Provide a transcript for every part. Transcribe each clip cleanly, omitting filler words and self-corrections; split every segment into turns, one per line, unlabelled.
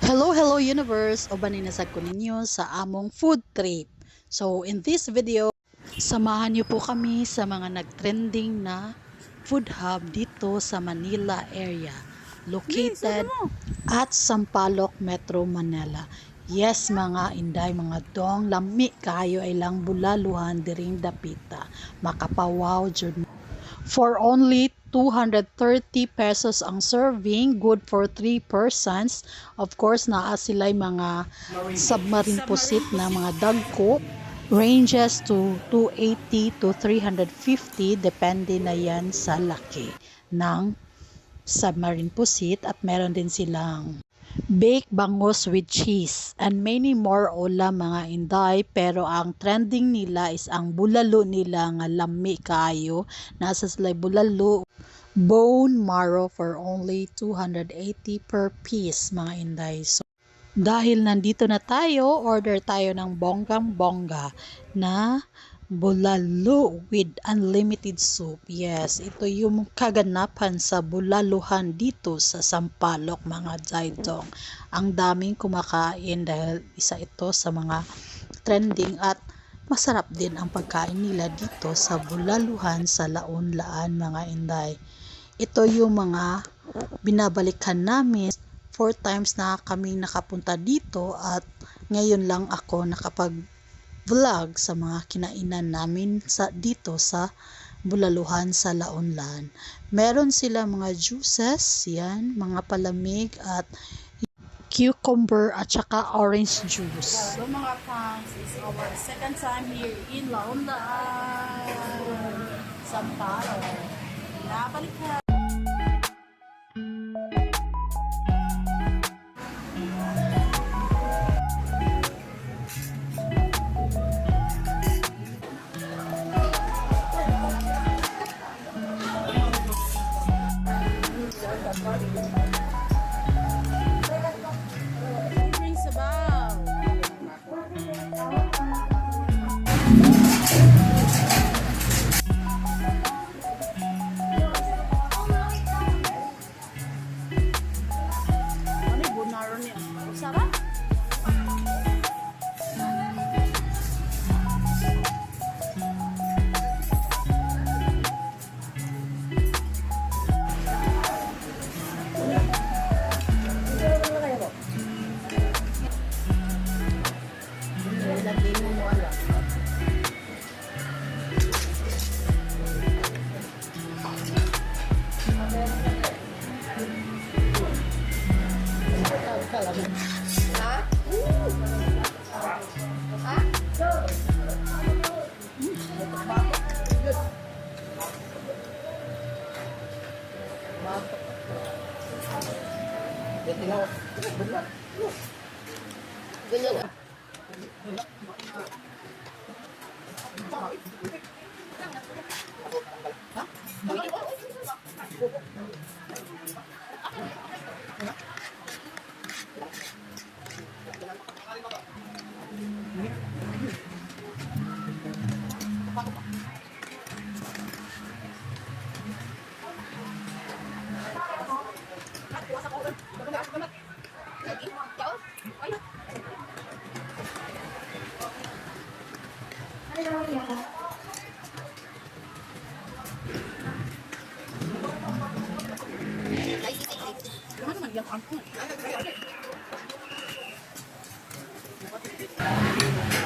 Hello universe! O baninasag ko ninyo sa among food trip. So in this video, samahan niyo po kami sa mga nagtrending na food hub dito sa Manila area. Located at Sampaloc, Metro Manila. Yes mga inday, mga dong, lami kayo ay lang bulaluhan diring dapita. Makapawaw jud. For only 230 pesos ang serving, good for 3 persons. Of course, naa sila'y mga submarine pusit na mga dagko. Ranges to 280 to 350, depende na yan sa laki ng submarine pusit. At meron din silang baked bangus with cheese and many more ola mga inday, pero ang trending nila is ang bulalo nila nga lami kaayo. Nasa sila bulalo bone marrow for only 280 per piece mga inday. So dahil nandito na tayo, order tayo ng bonggang bongga na bulalo with unlimited soup. Yes, ito yung kaganapan sa bulaluhan dito sa Sampaloc mga jaydong. Ang daming kumakain dahil isa ito sa mga trending at masarap din ang pagkain nila dito sa bulaluhan sa Laon-Laan mga inday. Ito yung mga binabalikan namin. 4 times na kami nakapunta dito at ngayon lang ako nakapag-vlog sa mga kinainan namin dito sa bulaluhan sa Laon-Laan. Meron sila mga juices, yan, mga palamig at cucumber at saka orange juice.
So mga fans, is our second time here in Laon-Laan, Sampaloc. Nabalik ka.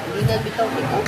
Hindi na bitaw ko.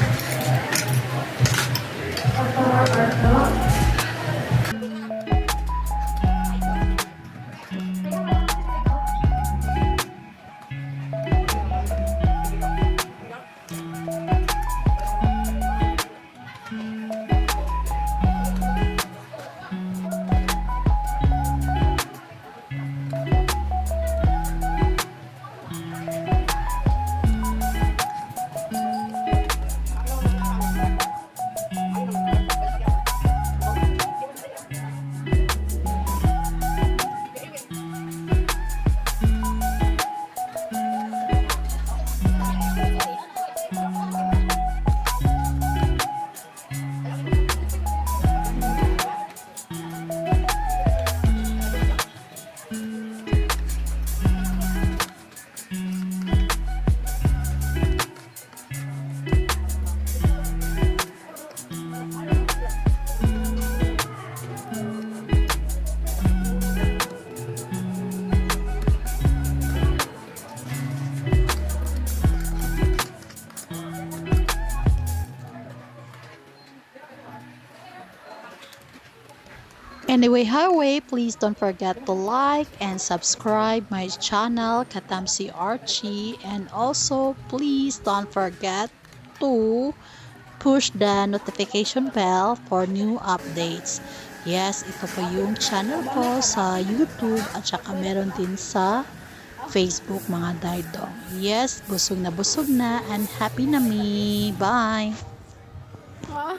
Anyway, highway, please don't forget to like and subscribe my channel, Katamsi Archie. And also, please don't forget to push the notification bell for new updates. Yes, ito po yung channel ko sa YouTube at saka meron din sa Facebook mga daidong. Yes, busog na and happy na me. Bye!
Ah.